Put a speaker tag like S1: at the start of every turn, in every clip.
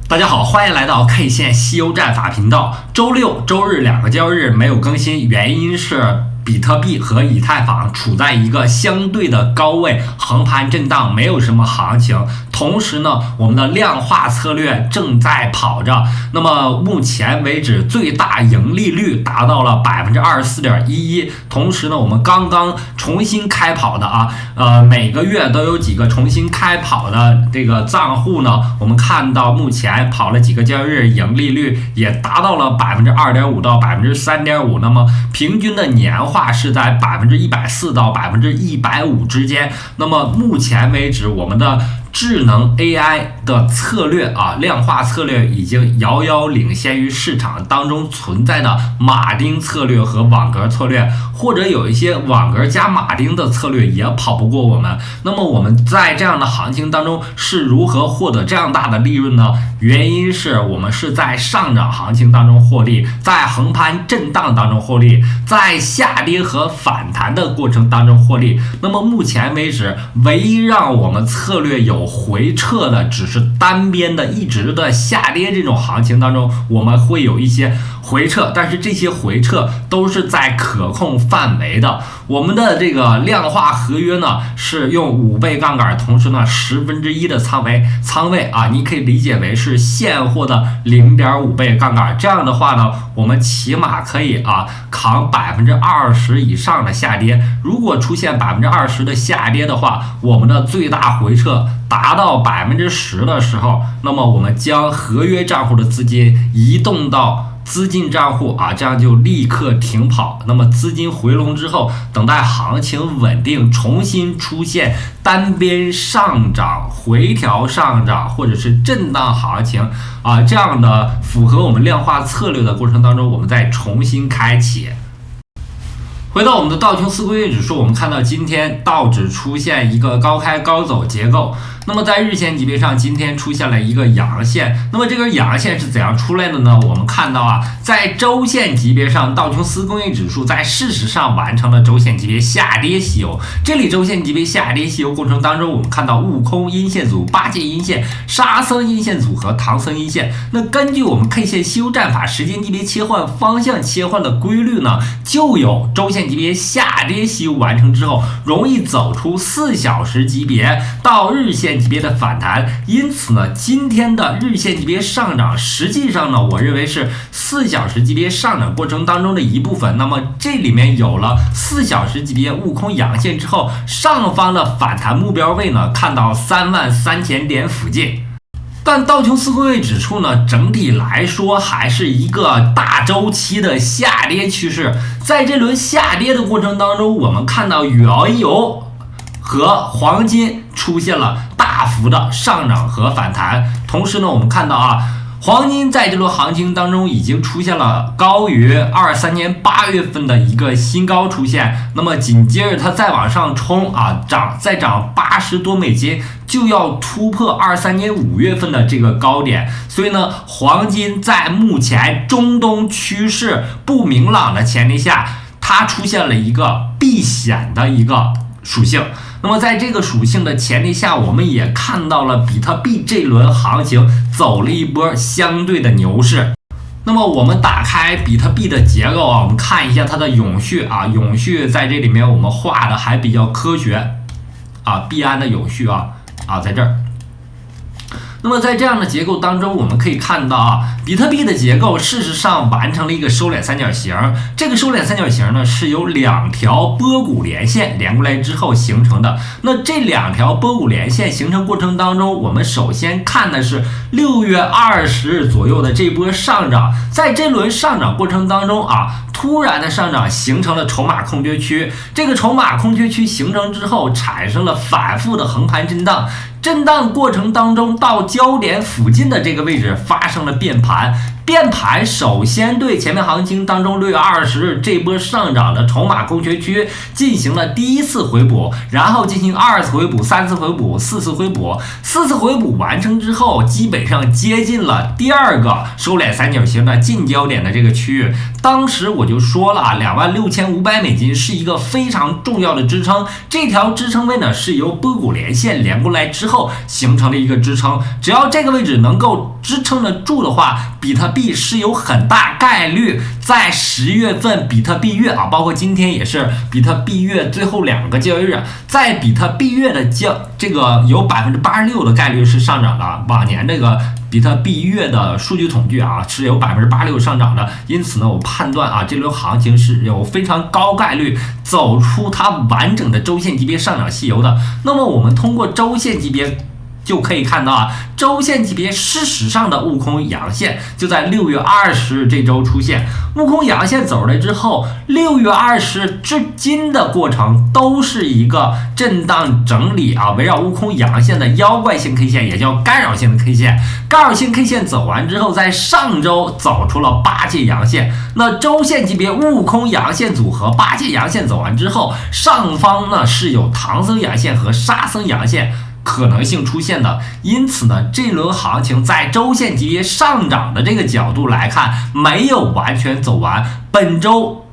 S1: 大家好，欢迎来到 K 线西欧战法频道。周六、周日两个交易日没有更新，原因是比特币和以太坊处在一个相对的高位，横盘震荡，没有什么行情。同时呢，我们的量化策略正在跑着。那么目前为止，最大盈利率达到了24.11%。同时呢，我们刚刚重新开跑的每个月都有几个重新开跑的这个账户呢，我们看到目前跑了几个交易日，盈利率也达到了2.5%到3.5%。那么平均的年化是在140%到150%之间。那么目前为止，我们的智能 AI 的策略量化策略已经遥遥领先于市场当中存在的马丁策略和网格策略，或者有一些网格加马丁的策略也跑不过我们。那么我们在这样的行情当中是如何获得这样大的利润呢？原因是我们是在上涨行情当中获利，在横盘震荡当中获利，在下跌和反弹的过程当中获利。那么目前为止，唯一让我们策略有回撤的只是单边的一直的下跌，这种行情当中我们会有一些回撤，但是这些回撤都是在可控范围的。我们的这个量化合约呢是用5倍杠杆，同时呢1/10的仓位你可以理解为是现货的0.5倍杠杆。这样的话呢，我们起码可以扛20%以上的下跌。如果出现20%的下跌的话，我们的最大回撤达到10%的时候，那么我们将合约账户的资金移动到资金账户这样就立刻停跑。那么资金回笼之后，等待行情稳定，重新出现单边上涨、回调上涨或者是震荡行情这样的符合我们量化策略的过程当中，我们再重新开启。回到我们的道琼斯工业指数，我们看到今天道指出现一个高开高走结构。那么在日线级别上，今天出现了一个阳线。那么这根阳线是怎样出来的呢？我们看到在周线级别上，道琼斯工业指数在事实上完成了周线级别下跌吸油。这里周线级别下跌吸油过程当中，我们看到悟空阴线组、八戒阴线、沙僧阴线组和唐僧阴线。那根据我们 K 线西欧战法时间级别切换、方向切换的规律呢，就有周线级别下跌吸油完成之后，容易走出4小时级别到日线级别的反弹。因此呢，今天的日线级别上涨，实际上呢，我认为是4小时级别上涨过程当中的一部分。那么这里面有了4小时级别悟空阳线之后，上方的反弹目标位呢，看到33000点附近。但道琼斯工业指数呢，整体来说还是一个大周期的下跌趋势。在这轮下跌的过程当中，我们看到原油和黄金出现了大幅的上涨和反弹。同时呢，我们看到黄金在这轮行情当中已经出现了高于23年8月份的一个新高出现。那么紧接着它再往上冲再涨80多美金，就要突破23年5月份的这个高点。所以呢，黄金在目前中东趋势不明朗的前提下，它出现了一个避险的一个属性。那么在这个属性的前提下，我们也看到了比特币这轮行情走了一波相对的牛市。那么我们打开比特币的结构我们看一下它的永续永续在这里面我们画的还比较科学币安的永续在这儿。那么在这样的结构当中，我们可以看到比特币的结构事实上完成了一个收敛三角形。这个收敛三角形呢，是由2条波谷连线连过来之后形成的。那这2条波谷连线形成过程当中，我们首先看的是6月20日左右的这波上涨。在这轮上涨过程当中突然的上涨形成了筹码空缺区。这个筹码空缺区形成之后，产生了反复的横盘震荡。震荡过程当中，到焦点附近的这个位置发生了变盘。变盘首先对前面行情当中6月20日这波上涨的筹码空缺区进行了第1次回补，然后进行2次回补、3次回补、4次回补。4次回补完成之后，基本上接近了第2个收敛三角形的近焦点的这个区域。当时我就说了，26500美金是一个非常重要的支撑，这条支撑位呢是由波谷连线连过来之后形成的一个支撑，只要这个位置能够支撑得住的话，比特币是有很大概率在10月份比特币月包括今天也是比特币月最后2个交易日，在比特币月的这个有86%的概率是上涨的，往年这个比特币月的数据统计是有86%上涨的，因此呢，我判断这轮行情是有非常高概率走出它完整的周线级别上涨细游的。那么我们通过周线级别就可以看到周线级别事实上的悟空阳线就在6月20日这周出现，悟空阳线走出来之后，6月20日至今的过程都是一个震荡整理围绕悟空阳线的妖怪性 K 线，也叫干扰性的 K 线。干扰性 K 线走完之后，在上周走出了8阶阳线。那周线级别悟空阳线组合8阶阳线走完之后，上方呢是有唐僧阳线和沙僧阳线可能性出现的，因此呢，这轮行情在周线级别上涨的这个角度来看，没有完全走完。本周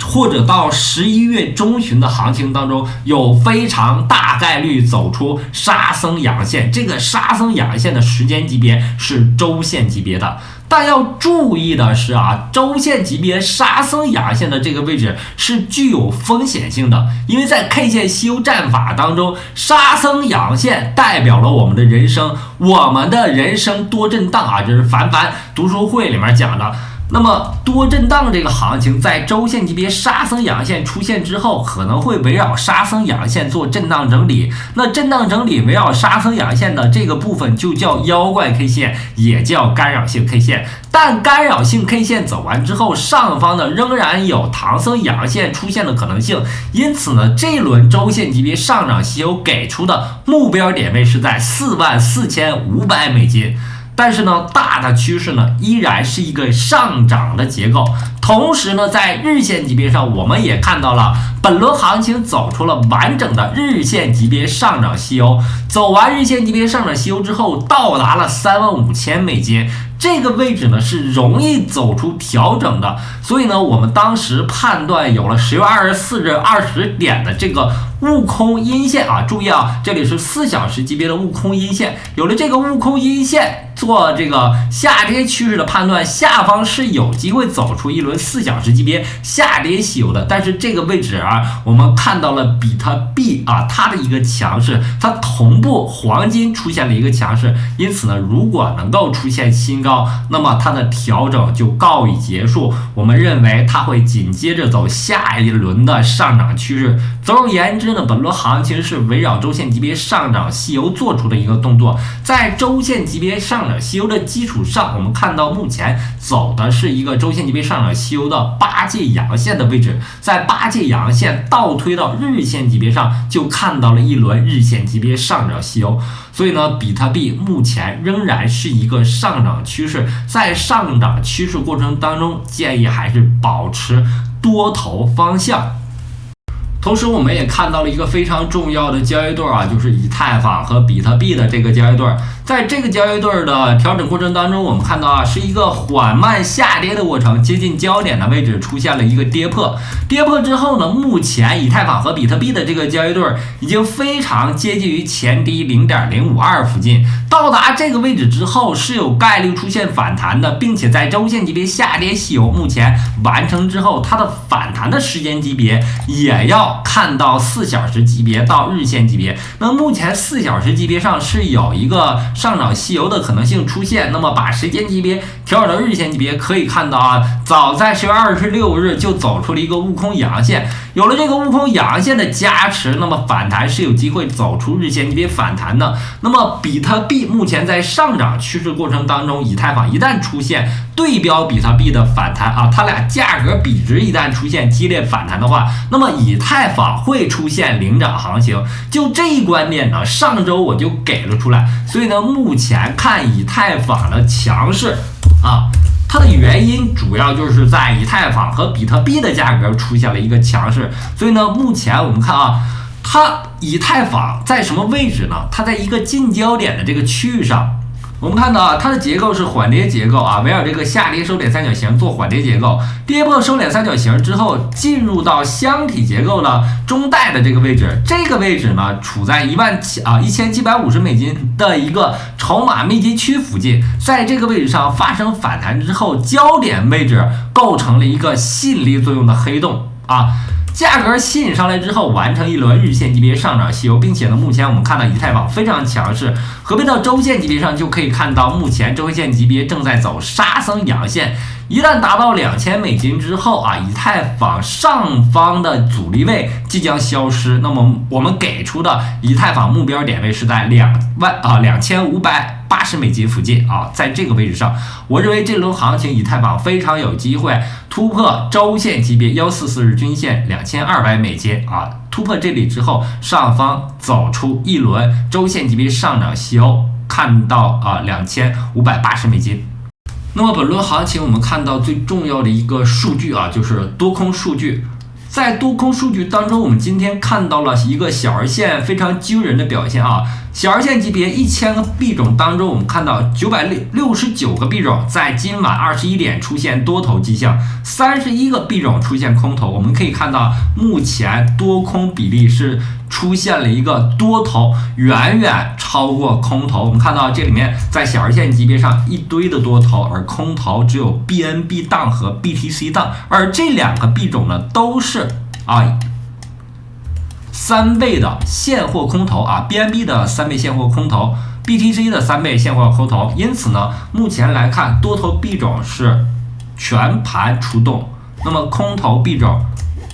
S1: 或者到11月中旬的行情当中，有非常大概率走出沙僧阳线。这个沙僧阳线的时间级别是周线级别的。但要注意的是周线级别沙僧阳线的这个位置是具有风险性的，因为在 K 线稀有战法当中，沙僧阳线代表了我们的人生，我们的人生多震荡这是凡凡读书会里面讲的。那么多震荡这个行情在周线级别沙僧阳线出现之后，可能会围绕沙僧阳线做震荡整理。那震荡整理围绕沙僧阳线的这个部分就叫妖怪 K 线，也叫干扰性 K 线。但干扰性 K 线走完之后，上方呢仍然有唐僧阳线出现的可能性。因此呢，这一轮周线级别上涨稀有给出的目标点位是在44500美金。但是呢，大的趋势呢依然是一个上涨的结构。同时呢，在日线级别上，我们也看到了本轮行情走出了完整的日线级别上涨细游。走完日线级别上涨细游之后，到达了35000美金。这个位置呢是容易走出调整的，所以呢，我们当时判断有了10月24日20点的这个悟空阴线注意这里是4小时级别的悟空阴线，有了这个悟空阴线做这个下跌趋势的判断，下方是有机会走出一轮4小时级别下跌细游的。但是这个位置我们看到了比特币它的一个强势，它同步黄金出现了一个强势，因此呢，如果能够出现新高，那么它的调整就告以结束。我们认为它会紧接着走下一轮的上涨趋势。总而言之呢，本轮行情是围绕周线级别上涨细游做出的一个动作。在周线级别上涨细游的基础上，我们看到目前走的是一个周线级别上涨细游的8阶阳线的位置，在8阶阳线倒推到日线级别上，就看到了一轮日线级别上涨细游。所以呢，比特币目前仍然是一个上涨趋势，在上涨趋势过程当中，建议还是保持多头方向。同时我们也看到了一个非常重要的交易对就是以太坊和比特币的这个交易对。在这个交易对的调整过程当中，我们看到是一个缓慢下跌的过程，接近焦点的位置出现了一个跌破。跌破之后呢，目前以太坊和比特币的这个交易对已经非常接近于前低 0.052 附近，到达这个位置之后是有概率出现反弹的，并且在周线级别下跌细游目前完成之后，它的反弹的时间级别也要看到4小时级别到日线级别。那目前4小时级别上是有一个上涨细游的可能性出现，那么把时间级别调整到日线级别，可以看到早在10月26日就走出了一个悟空阳线，有了这个悟空阳线的加持，那么反弹是有机会走出日线级别反弹的。那么比特币目前在上涨趋势过程当中，以太坊一旦出现对标比特币的反弹它俩价格比值一旦出现激烈反弹的话，那么以太坊会出现领涨行情。就这一观点呢，上周我就给了出来。所以呢，目前看以太坊的强势它的原因主要就是在以太坊和比特币的价格出现了一个强势。所以呢，目前我们看它以太坊在什么位置呢？它在一个近焦点的这个区域上。我们看到它的结构是缓跌结构围绕这个下跌收敛三角形做缓跌结构，跌破收敛三角形之后，进入到箱体结构的中带的这个位置，这个位置呢处在$1750的一个筹码密集区附近，在这个位置上发生反弹之后，焦点位置构成了一个吸引力作用的黑洞价格吸引上来之后，完成一轮日线级别上涨吸收，并且呢，目前我们看到以太坊非常强势，合并到周线级别上就可以看到，目前周线级别正在走杀升阳线，一旦达到$2000之后以太坊上方的阻力位即将消失，那么我们给出的以太坊目标点位是在$2580附近在这个位置上，我认为这轮行情以太坊非常有机会突破周线级别144日均线$2200突破这里之后，上方走出一轮周线级别上涨吸欧，看到$2580。那么本轮行情我们看到最重要的一个数据就是多空数据。在多空数据当中，我们今天看到了一个小日线非常惊人的表现小日线级别1000个币种当中，我们看到969个币种在今晚21点出现多头迹象，31个币种出现空头。我们可以看到，目前多空比例是出现了一个多头远远超过空头。我们看到这里面在小日线级别上一堆的多头，而空头只有 BNB 档和 BTC 档，而这两个币种呢都是3倍的现货空头BNB 的3倍现货空头， BTC 的3倍现货空头。因此呢，目前来看多头币种是全盘出动，那么空头币种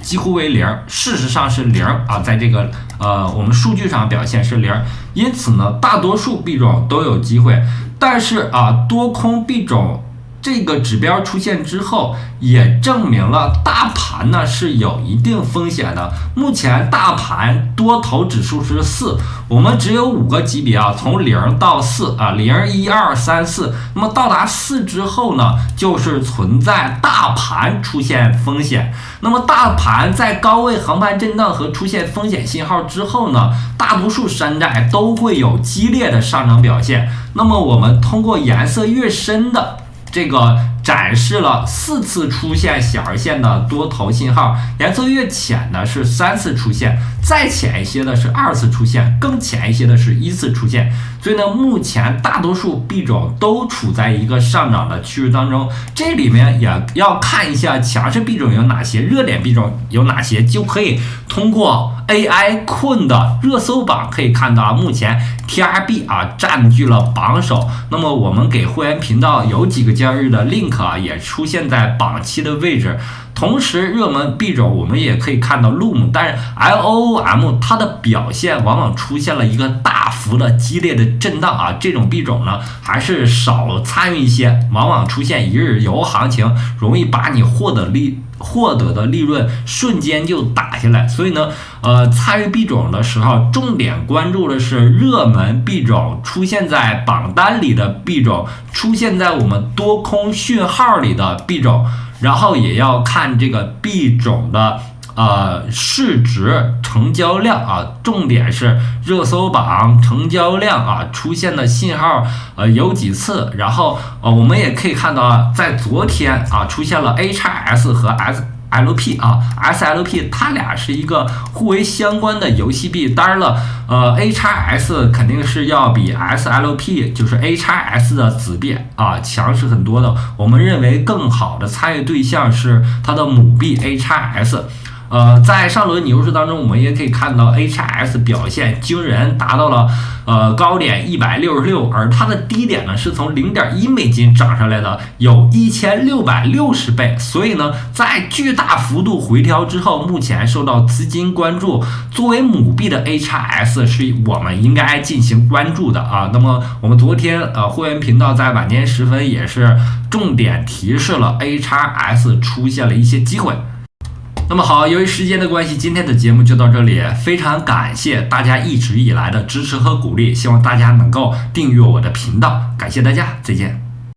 S1: 几乎为0，事实上是0在这个我们数据上表现是0，因此呢，大多数币种都有机会，但是多空币种这个指标出现之后，也证明了大盘呢是有一定风险的。目前大盘多头指数是4，我们只有5个级别从0到40、1、2、3、4，那么到达4之后呢，就是存在大盘出现风险。那么大盘在高位横盘震荡和出现风险信号之后呢，大多数山寨都会有激烈的上涨表现。那么我们通过颜色越深的这个展示了4次出现小日线的多头信号，颜色越浅的是3次出现，再浅一些的是2次出现，更浅一些的是1次出现。所以呢，目前大多数币种都处在一个上涨的趋势当中，这里面也要看一下强势币种有哪些，热点币种有哪些，就可以通过 AI 困的热搜榜可以看到目前 TRB 占据了榜首。那么我们给会员频道有几个交易日的 link 也出现在榜期的位置。同时热门币种我们也可以看到 Loom， 但是 LOOM 它的表现往往出现了一个大幅的激烈的震荡这种币种呢还是少参与一些，往往出现一日游行情，容易把你获得的利润瞬间就打下来。所以呢参与币种的时候，重点关注的是热门币种，出现在榜单里的币种，出现在我们多空讯号里的币种，然后也要看这个币种的市值成交量重点是热搜榜成交量出现的信号有几次。然后我们也可以看到在昨天出现了 HRS 和 SLP，SLP 它俩是一个互为相关的游戏币。当然了HRS 肯定是要比 SLP 就是 HRS 的子币强势很多的。我们认为更好的参与对象是它的母币 HRS。在上轮牛市当中，我们也可以看到 HRS 表现惊人，达到了高点166，而它的低点呢是从$0.1涨上来的，有1660倍。所以呢，在巨大幅度回调之后，目前受到资金关注。作为母币的 HRS 是我们应该进行关注的那么我们昨天会员频道在晚间时分也是重点提示了 HRS 出现了一些机会。那么好，由于时间的关系，今天的节目就到这里，非常感谢大家一直以来的支持和鼓励，希望大家能够订阅我的频道，感谢大家，再见。